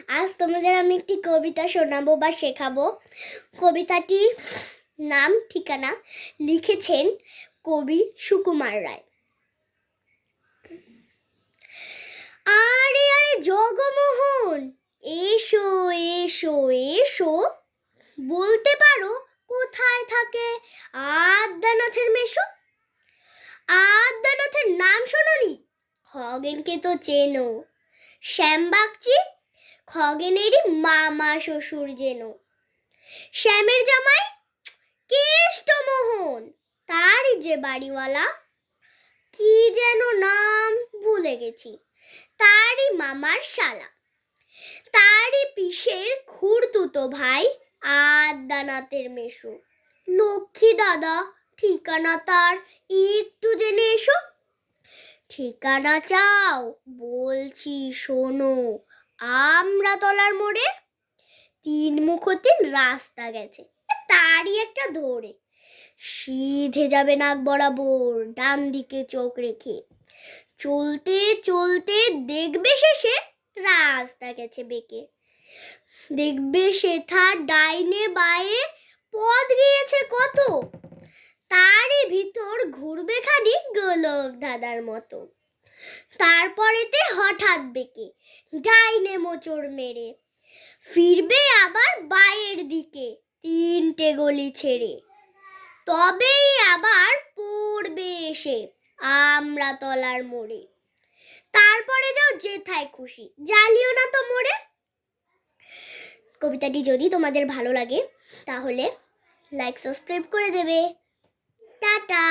আজ তোমাদের আমি একটি কবিতা শোনাবো বা শেখাবো। কবিতাটির নাম ঠিকানা লিখেছেন কবি সুকুমার রায়। আরে আরে জগমোহন, এসো এসো এসো, বলতে পারো কোথায় থাকে আদ্যানাথের মেশো? আদ্যানাথের নাম শোনোনি? খগেনকে তো চেনো। শ্যামবাগচি খগেনেরই মামা শ্বশুর যেন। শ্যামের জামাই কেষ্টমোহন, তারই যে বাড়িওয়ালা, কি যেন নাম ভুলে গেছি, তারই মামার শালা। তারই পিসের খুড়তুতো ভাই আদ্যানাথের মেশো। লক্ষ্মী দাদা, ঠিকানা তার একটু জেনে এসো। ঠিকানা চাও? বলছি শোনো, আমড়াতলার মোড়ে 3 মুখতিন রাস্তা গেছে, তারই একটা ধরে সিধে যাবে নাক বরাবর, ডান দিকে চোখ রেখে। চলতে চলতে দেখবে শেষে রাস্তা গেছে বেঁকে। দেখবে সেথা ডাইনে বায়ে পথ গিয়েছে কত, তারই ভিতর ঘুরবে খানি গোলক দাদার মতো। তারপরেতে হঠাৎ বেঁকে ডাইনে মোচড় মেরে ফিরবে আবার বায়ের দিকে 3টে গলি ছেড়ে। তবেই আবার পড়বে এসে আমড়াতলার মোড়ে। তারপরে যাও যেথায় খুশি, জ্বালিও না তো মোড়ে। কবিতাটি যদি তোমাদের ভালো লাগে তাহলে লাইক সাবস্ক্রাইব করে দেবে। টাটা।